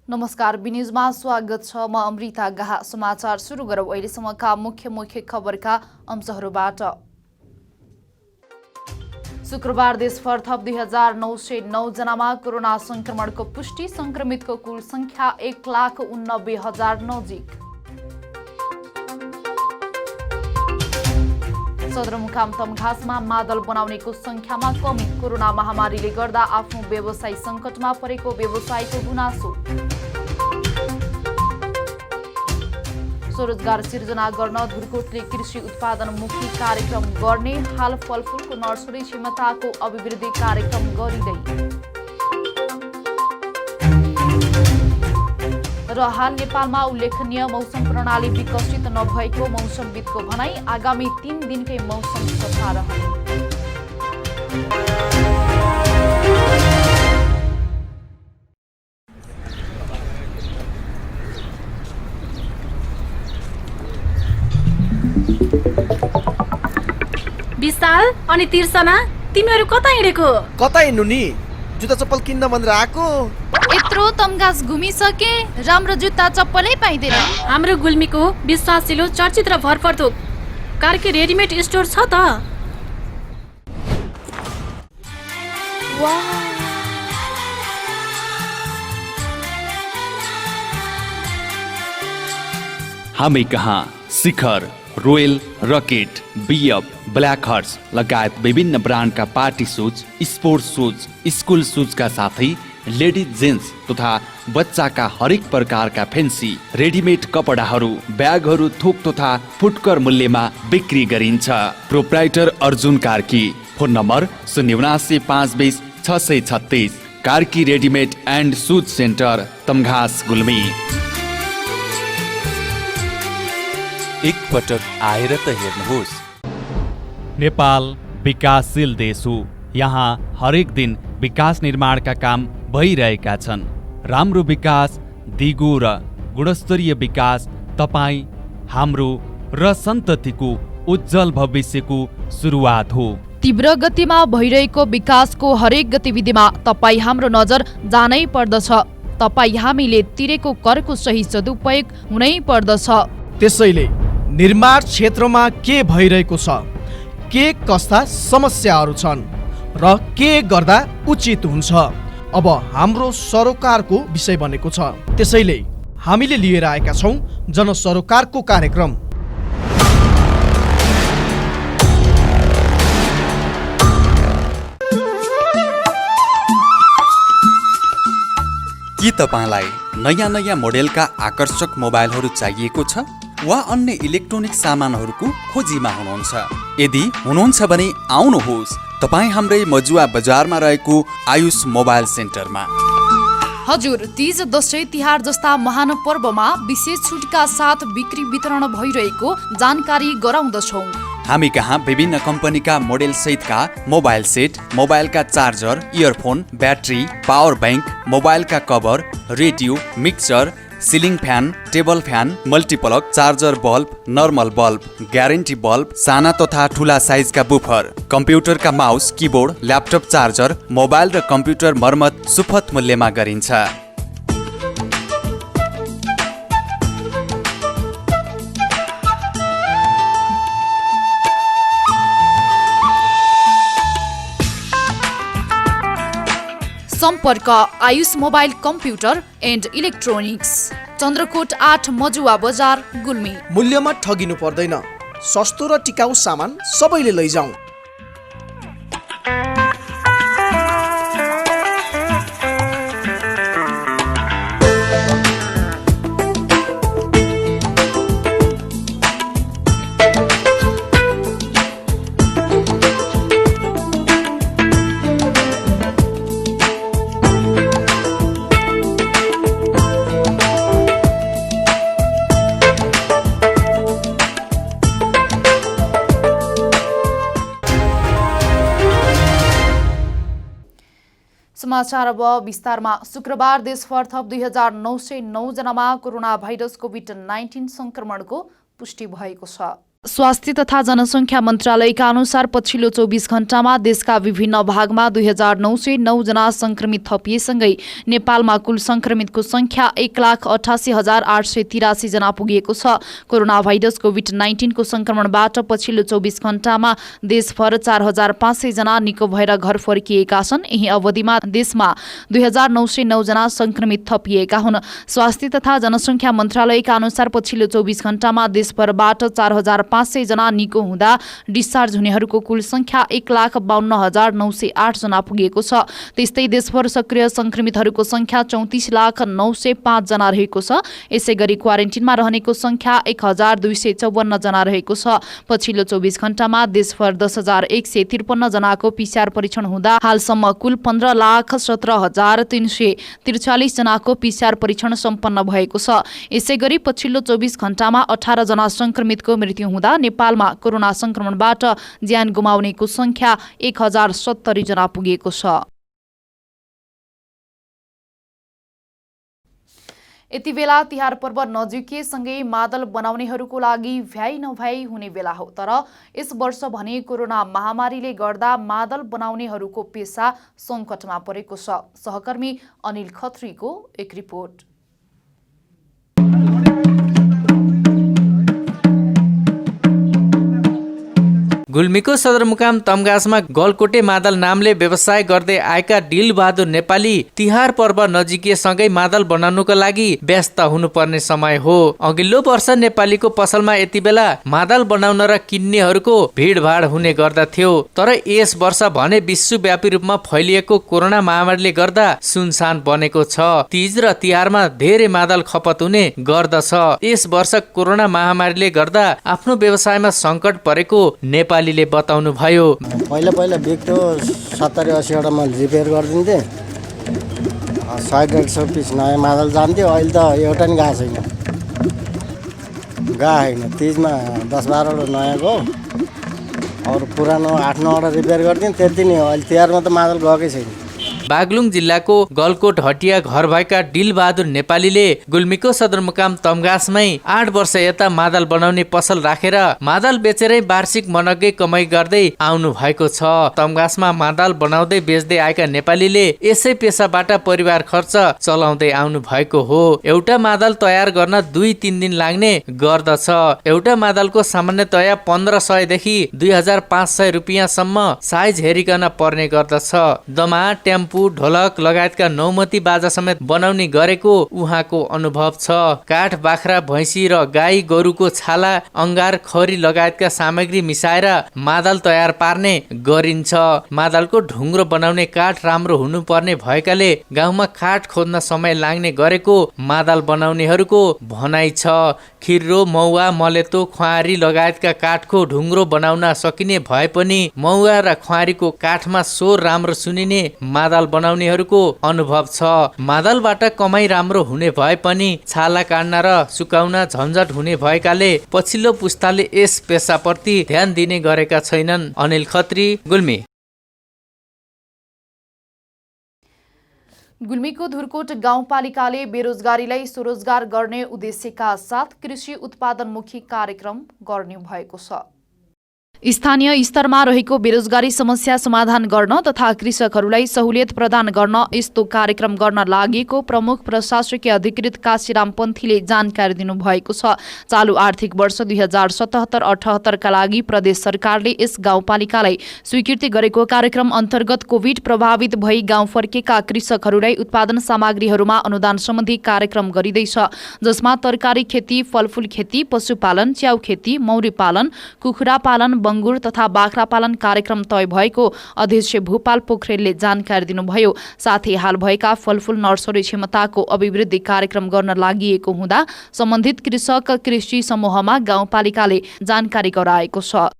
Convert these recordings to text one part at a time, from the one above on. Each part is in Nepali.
नमस्कार, बिन्युजमा स्वागत छ। म अमृता गाहा। समाचार सुरु गरौँ अहिलेसम्मका मुख्य खबरका अंशहरूबाट। शुक्रबार देशभर थप 2909 जनामा कोरोना संक्रमणको पुष्टि। संक्रमितको कुल संख्या 1,89,000 नजिक। सदरमुकाम तमघासमा मादल बनाउनेको संख्यामा कमी। कोरोना महामारीले गर्दा आफ्नो व्यवसाय संकटमा परेको व्यवसायीको गुनासो। स्वरोजगार सिर्जना गर्न धुर्कोटले कृषि उत्पादनमुखी कार्यक्रम गर्ने। हाल फलफुलको नर्सरी क्षमताको अभिवृद्धि कार्यक्रम गरिँदै। र हाल नेपालमा उल्लेखनीय मौसम प्रणाली विकसित नभएको मौसमविदको भनाई। आगामी 3 दिनकै मौसम सफा रहने। विशाल अनि तिर्सना, तिमीहरू कता हिँडेको? कता हिँड्नु नि? जुत्ता चप्पल किन्न भनेर आएको। यत्रो तमघास घुमिसके, राम्रो जुत्ता चप्पलै पाइँदैन। हाम्रो गुल्मीको विश्वासिलो चर्चित र भरपर्दो कार्की रेडिमेड स्टोर छ त। हामी कहाँ Shikhar, royal, rocket, BF, black horse लगायत विभिन्न ब्रान्डका party shoes, sports shoes, school सुजका साथै लेडिज जेन्ट्स तथा बच्चाका हरेक प्रकारका फेन्सी रेडिमेड कपडाहरू, ब्यागहरू थोक तथा फुटकर मूल्यमा बिक्री गरिन्छ। Proprietor Arjun Karki. Phone number 079520636। Karki readymade and shoes centre, Tamghas, Gulmi. एकपटक आएर त हेर्नुहोस्। नेपाल विकासशील देश हो। यहाँ हरेक दिन विकास निर्माणका काम भइरहेका छन्। राम्रो विकास, दिगो र गुणस्तरीय विकास तपाईँ, हाम्रो र सन्ततिको उज्जवल भविष्यको सुरुवात हो। तीव्र गतिमा भइरहेको विकासको हरेक गतिविधिमा तपाईँ हाम्रो नजर जानै पर्दछ। तपाईँ हामीले तिरेको करको सही सदुपयोग हुनै पर्दछ। त्यसैले निर्माण क्षेत्रमा के भइरहेको छ, के कस्ता समस्याहरू छन् र के गर्दा उचित हुन्छ, अब हाम्रो सरोकारको विषय बनेको छ। त्यसैले हामीले लिएर आएका छौँ जनसरोकारको कार्यक्रम। के तपाईँलाई नयाँ नयाँ मोडेलका आकर्षक मोबाइलहरू चाहिएको छ वा अन्य इलेक्ट्रोनिक सामानहरूको खोजीमा हुनुहुन्छ? यदि हुनुहुन्छ भने आउनुहोस् तपाईँ हाम्रै मजुवा बजारमा रहेको आयुष मोबाइल सेन्टरमा। हजुर, तीज, दशैं, तिहार जस्ता महान पर्वमा विशेष छुटका साथ बिक्री वितरण भइरहेको जानकारी गराउँदछौँ। हामी कहाँ विभिन्न कम्पनीका मोडेल सहितका मोबाइल सेट, मोबाइलका charger, earphone, battery, power bank, मोबाइलका cover, radio, mixer, ceiling fan, table fan, multiplug, charger bulb, normal bulb, guarantee bulb, साना तथा ठुला साइजका बुफर, कम्प्युटरका mouse, keyboard, laptop charger, mobile र कम्प्युटर मर्मत सुपथ मूल्यमा गरिन्छ। सम्पर्क Ayush mobile computer and electronics, Chandrakot 8 Majuwa बजार, गुल्मी। मूल्यमा ठगिनु पर्दैन, सस्तो र टिकाउ सामान सबैले लैजाउँ। समाचार अब विस्तारमा। शुक्रबार देशभर थप 2909 जनामा कोरोना भाइरस कोभिड-19 संक्रमणको पुष्टि भएको छ। स्वास्थ्य तथा जनसङ्ख्या मन्त्रालयका अनुसार पछिल्लो 24 घण्टामा देशका विभिन्न भागमा 2909 जना संक्रमित थपिएसँगै नेपालमा कुल संक्रमितको संख्या 1,88,883 जना पुगेको छ। कोरोना भाइरस कोभिड-19 को संक्रमणबाट पछिल्लो 24 घण्टामा देशभर 4,500 जना निको भएर घर फर्किएका छन्। यही अवधिमा देशमा 2,909 जना संक्रमित थपिएका हुन्। स्वास्थ्य तथा जनसङ्ख्या मन्त्रालयका अनुसार पछिल्लो 24 घण्टामा देशभरबाट 4,500 जना निको हुँदा डिस्चार्ज हुनेहरूको कुल संख्या 1,52,908 जना पुगेको छ। त्यस्तै देशभर सक्रिय संक्रमितहरूको संख्या 34,905 जना रहेको छ। यसैगरी क्वारेन्टिनमा रहनेको संख्या 1,254 जना रहेको छ। पछिल्लो 24 घण्टामा देशभर 10,153 जनाको PCR परीक्षण हुँदा हालसम्म कुल 15,17,343 जनाको PCR परीक्षण सम्पन्न भएको छ। यसैगरी पछिल्लो 24 घण्टामा 18 जना संक्रमितको मृत्यु हुँदा नेपालमा कोरोना संक्रमणबाट ज्यान गुमाउनेको संख्या 1,070 जना पुगेको छ। यति बेला तिहार पर्व नजिकिएसँगै मादल बनाउनेहरूको लागि भ्याइ नभ्याइ हुने बेला हो। तर यस वर्ष भने कोरोना महामारीले गर्दा मादल बनाउनेहरूको पेसा सङ्कटमा परेको छ। सहकर्मी अनिल खत्रीको एक रिपोर्ट। गुल्मीको सदरमुकाम तमघासमा गलकोटे मादल नामले व्यवसाय गर्दै आएका दिलबहादुर नेपाली तिहार पर्व नजिकिएसँगै मादल बनाउनुको लागि व्यस्त हुनुपर्ने समय हो। अघिल्लो वर्ष नेपालीको पसलमा यति बेला मादल बनाउन र किन्नेहरूको भिडभाड हुने गर्दथ्यो। तर यस वर्ष भने विश्वव्यापी रूपमा फैलिएको कोरोना महामारीले गर्दा सुनसान बनेको छ। तीज र तिहारमा धेरै मादल खपत हुने गर्दछ। यस वर्ष कोरोना महामारीले गर्दा आफ्नो व्यवसायमा सङ्कट परेको नेपालीले बताउनु भयो। पहिला बिक्थ्यो 70-80 वटा मैले रिपेयर गरिदिन्थेँ। 100-150 पिस नयाँ मादल जान्थ्यो। अहिले त एउटा नि गएको छैन। होइन तिजमा 10-12 वटा नयाँ गयो। अरू पुरानो 8-9 वटा रिपेयर गरिदिएँ, त्यति नै हो। अहिले तिहारमा त मादल गएकै छैन। बागलुङ जिल्लाको गलकोट हटिया घर भएका दिलबहादुर नेपालीले गुल्मीको सदरमुकाम तमघासमै 8 वर्ष यता मादल बनाउने पसल राखेर मादल बेचेरै वार्षिक मनग्गै कमाइ गर्दै आउनु भएको छ। तमघासमा मादल बनाउँदै बेच्दै आएका नेपालीले यसै पेसाबाट परिवार खर्च चलाउँदै आउनु भएको हो। एउटा मादल तयार गर्न 2-3 दिन लाग्ने गर्दछ। एउटा मादलको सामान्यतया 1500 देखि 2500 रुपियाँसम्म साइज हेरिकन पर्ने गर्दछ। दमा, टेम्पू, ढोलक लगायतका नौमती बाजा समेत बनाउने गरेको उहाँको अनुभव छ। काठ, बाख्रा, भैँसी र गाई गोरुको छाला, अंगार, खरी लगायतका सामग्री मिसाएर मादल तयार पार्ने गरिन्छ। मादलको ढुङ्ग्रो बनाउने काठ राम्रो हुनुपर्ने भएकाले गाउँमा काठ खोज्न समय लाग्ने गरेको मादल बनाउनेहरूको भनाइ छ। खिर्रो, मौवा, मलेतो, ख्वारी लगायतका काठको ढुङ्ग्रो बनाउन सकिने भए पनि मौवा र ख्वारीको काठमा स्वर राम्रो सुनिने मादल बनाउनेहरूको अनुभव छ। मादलबाट कमाइ राम्रो हुने भए पनि छाला काट्न र सुकाउन झन्झट हुने भएकाले पछिल्लो पुस्ताले यस पेसाप्रति ध्यान दिने गरेका छैनन्। अनिल खत्री, गुल्मी। गुल्मीको धुरकोट गाउँपालिकाले बेरोजगारीलाई स्वरोजगार गर्ने उद्देश्यका साथ कृषि उत्पादनमुखी कार्यक्रम गर्ने भएको छ। स्थानीय स्तरमा रहेको बेरोजगारी समस्या समाधान गर्न तथा कृषकहरूलाई सहुलियत प्रदान गर्न यस्तो कार्यक्रम गर्न लागेको प्रमुख प्रशासकीय अधिकृत काशीराम पन्थीले जानकारी दिनुभएको छ। चालु आर्थिक वर्ष 2077-78 का लागि प्रदेश सरकारले यस गाउँपालिकालाई स्वीकृति गरेको कार्यक्रम अन्तर्गत कोभिड प्रभावित भई गाउँ फर्केका कृषकहरूलाई उत्पादन सामग्रीहरूमा अनुदान सम्बन्धी कार्यक्रम गरिँदैछ, जसमा तरकारी खेती, फलफूल खेती, पशुपालन, च्याउ खेती, मौरी पालन, कुखुरा पालन, बङ्गुर तथा बाख्रा पालन कार्यक्रम तय भएको अध्यक्ष भूपाल पोखरेलले जानकारी दिनुभयो। साथै हाल भएका फलफूल नर्सरी क्षमताको अभिवृद्धि कार्यक्रम गर्न लागि हुँदा सम्बन्धित कृषक कृषि समूहमा गाउँपालिकाले जानकारी गराएको छ।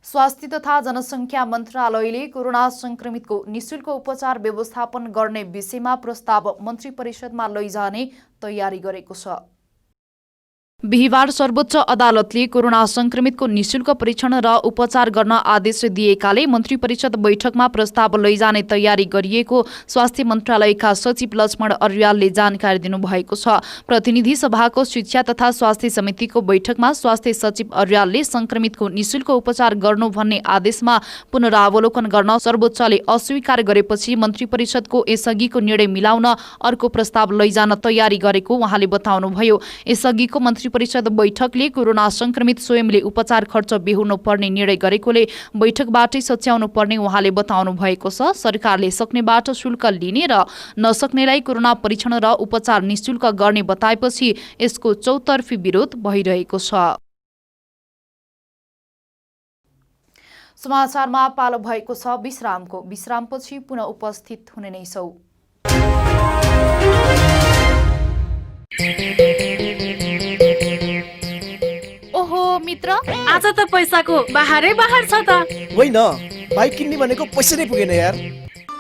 स्वास्थ्य तथा जनसङ्ख्या मन्त्रालयले कोरोना संक्रमितको निशुल्क उपचार व्यवस्थापन गर्ने विषयमा प्रस्ताव मन्त्री परिषदमा लैजाने तयारी गरेको छ। बिहिबार सर्वोच्च अदालतले कोरोना संक्रमितको निशुल्क परीक्षण र उपचार गर्न आदेश दिएकाले मन्त्री परिषद बैठकमा प्रस्ताव लैजाने तयारी गरिएको स्वास्थ्य मन्त्रालयका सचिव लक्ष्मण अर्यालले जानकारी दिनुभएको छ। प्रतिनिधि सभाको शिक्षा तथा स्वास्थ्य समितिको बैठकमा स्वास्थ्य सचिव अर्यालले संक्रमितको निशुल्क उपचार गर्नु भन्ने आदेशमा पुनरावलोकन गर्न सर्वोच्चले अस्वीकार गरेपछि मन्त्री परिषदको यसअघिको निर्णय मिलाउन अर्को प्रस्ताव लैजान तयारी गरेको उहाँले बताउनुभयो। यसअघिको मन्त्री परिषद बैठकले कोरोना संक्रमित स्वयंले उपचार खर्च बेहोर्नु पर्ने निर्णय गरेकोले बैठकबाटै सच्याउनु पर्ने उहाँले बताउनु भएको छ। सरकारले सक्नेबाट शुल्क लिने र नसक्नेलाई कोरोना परीक्षण र उपचार निशुल्क गर्ने बताएपछि यसको चौतर्फी विरोध भइरहेको छ। समाचारमा पालो भएको छ विश्रामको। विश्रामपछि पुनः उपस्थित हुने नै छौं। ओहो मित्र, आज त पैसाको बाहरै बाहर छ त। होइन, बाइक किन्ने भनेको पैसा नै पुगेन यार।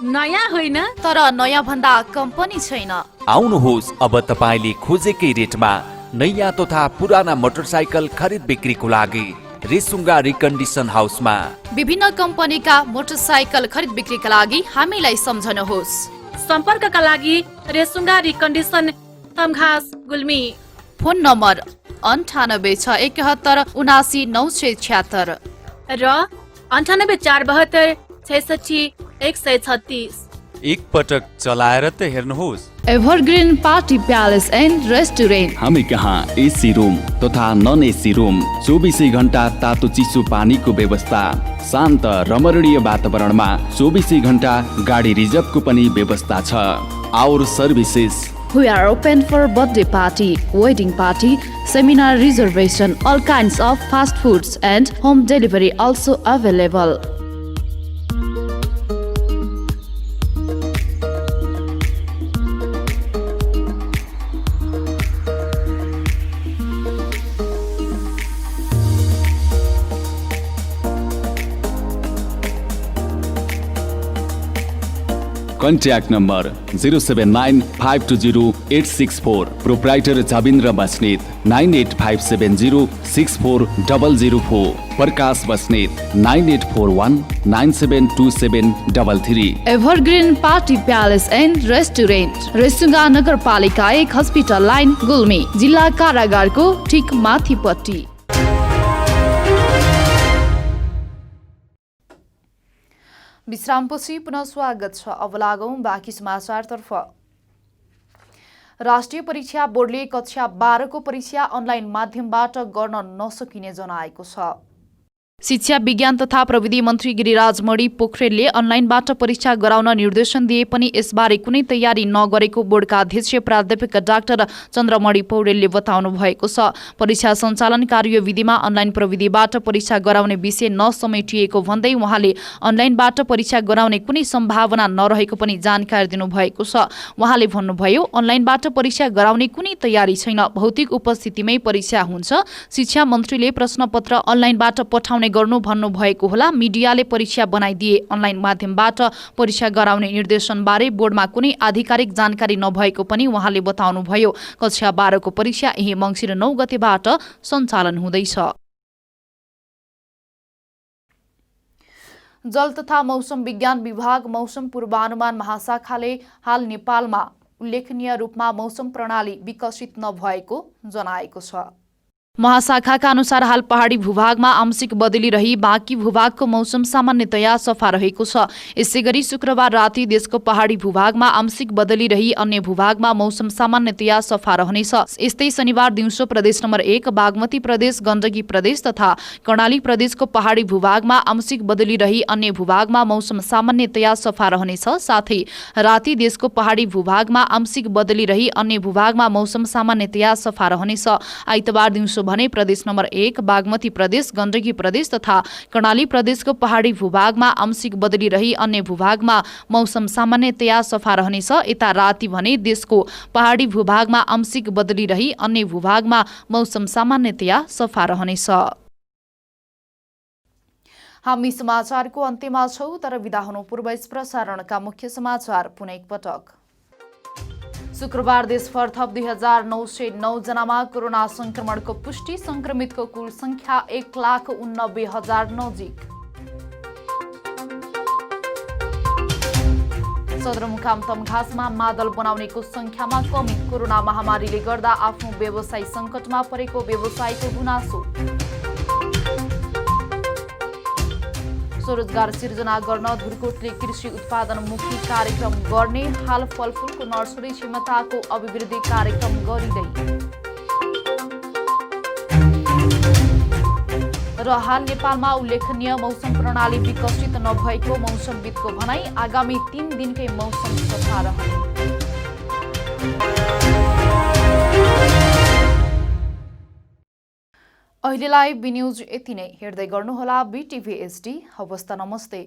नयाँ होइन तर नयाँ भन्दा कम पनि छैन। आउनुहोस्, अब तपाईले खोजेकै रेटमा नयाँ तथा पुराना मोटरसाइकल खरिद बिक्रीको लागि रेसुङ्गा रिकन्डिसन हाउसमा। विभिन्न कम्पनीका मोटरसाइकल खरिद बिक्रीका लागि हामीलाई सम्झनुहोस्। सम्पर्कका लागि Resunga recondition Tamghas Gulmi. Phone number 9861717976 र 9842766136। एक पटक चलाएर त हेर्नुहोस्। Evergreen party palace and restaurant. हामी कहाँ एसी रूम तथा नन एसी रूम, 24 घण्टा तातो चिसो पानीको व्यवस्था, शान्त रमणीय वातावरणमा 24 घण्टा गाडी रिजर्भको पनि व्यवस्था छ। Our services. We are open for birthday party, wedding party, seminar reservation, all kinds of fast foods and home delivery also available. Contact number 079520864. Proprietor Javindra Basnet 9857064004. Prakash Basnet 9841972733. Evergreen Party Palace and Restaurant, Resunga नगरपालिका 1 हस्पिटल लाइन गुल्मी, जिल्ला कारागारको ठिक माथिपट्टि। विश्रामपछि पुनः स्वागत छ। अब लागौं बाँकी समाचारतर्फ। राष्ट्रिय परीक्षा बोर्डले कक्षा 12 को परीक्षा अनलाइन माध्यमबाट गर्न नसकिने जनाएको छ। शिक्षा विज्ञान तथा प्रविधि मन्त्री गिरिराज मणि पोखरेलले अनलाइनबाट परीक्षा गराउन निर्देशन दिए पनि यसबारे कुनै तयारी नगरेको बोर्डका अध्यक्ष प्राध्यापक डाक्टर चन्द्रमणि पौडेलले बताउनु भएको छ। परीक्षा सञ्चालन कार्यविधिमा अनलाइन प्रविधिबाट परीक्षा गराउने विषय नसमेटिएको भन्दै उहाँले अनलाइनबाट परीक्षा गराउने कुनै सम्भावना नरहेको पनि जानकारी दिनुभएको छ। उहाँले भन्नुभयो, अनलाइनबाट परीक्षा गराउने कुनै तयारी छैन, भौतिक उपस्थितिमै परीक्षा हुन्छ। शिक्षा मन्त्रीले प्रश्नपत्र अनलाइनबाट पठाउने गर्नु भन्नु भएको होला। मिडियाले परीक्षा बनाइदिए। अनलाइन माध्यमबाट परीक्षा गराउने निर्देशन बारे बोर्डमा कुनै आधिकारिक जानकारी नभएको पनि उहाँले बताउनुभयो। कक्षा 12 को परीक्षा यही मङ्सिर 9 गतेबाट सञ्चालन हुँदैछ। जल तथा मौसम विज्ञान विभाग मौसम पूर्वानुमान महाशाखाले हाल नेपालमा उल्लेखनीय रूपमा मौसम प्रणाली विकसित नभएको जनाएको छ। महाशाखाका अनुसार हाल पहाडी भूभागमा आंशिक बदली रही बाँकी भूभागको मौसम सामान्यतया सफा रहेको छ। यसैगरी शुक्रबार राति देशको पहाडी भूभागमा आंशिक बदली रही अन्य भूभागमा मौसम सामान्यतया सफा रहनेछ। यस्तै शनिबार दिउँसो प्रदेश नम्बर 1 बागमती प्रदेश, गण्डकी प्रदेश तथा कर्णाली प्रदेशको पहाडी भूभागमा आंशिक बदली रही अन्य भूभागमा मौसम सामान्यतया सफा रहनेछ। साथै राति देशको पहाडी भूभागमा आंशिक बदली रही अन्य भूभागमा मौसम सामान्यतया सफा रहनेछ। आइतबार दिउँसो भने प्रदेश नम्बर 1 बागमती प्रदेश, गण्डकी प्रदेश तथा कर्णाली प्रदेशको पहाडी भूभागमा आंशिक बदली रही अन्य भूभागमा मौसम सामान्यतया सफा रहनेछ। यता राति भने देशको पहाडी भूभागमा आंशिक बदली रही अन्य भूभागमा मौसम सामान्यतया सफा रहनेछ। हामी समाचारको अन्त्यमा छौं, तर बिदा हुनु पूर्व यस प्रसारणका मुख्य समाचार पुनः एकपटक। शुक्रबार देशभर थप 2909 जनामा कोरोना संक्रमणको पुष्टि, संक्रमितको कुल संख्या 1,89,000 नजिक। सदरमुकाम तमघासमा मादल बनाउनेको संख्यामा कमी, कोरोना महामारीले गर्दा आफ्नो व्यवसाय सङ्कटमा परेको व्यवसायको गुनासो। स्वरोजगार सिर्जना गर्न धुर्कोटले कृषि उत्पादनमुखी कार्यक्रम गर्ने, हाल फलफुलको नर्सरी क्षमताको अभिवृद्धि कार्यक्रम गरिँदै। र हाल नेपालमा उल्लेखनीय मौसम प्रणाली विकसित नभएको मौसमविदको भनाई, आगामी 3 दिनकै मौसम सफा रहने। अहिलेलाई बी न्यूज यति नै। हेर्दै गर्नुहोला BTV HD। हवस् त, नमस्ते।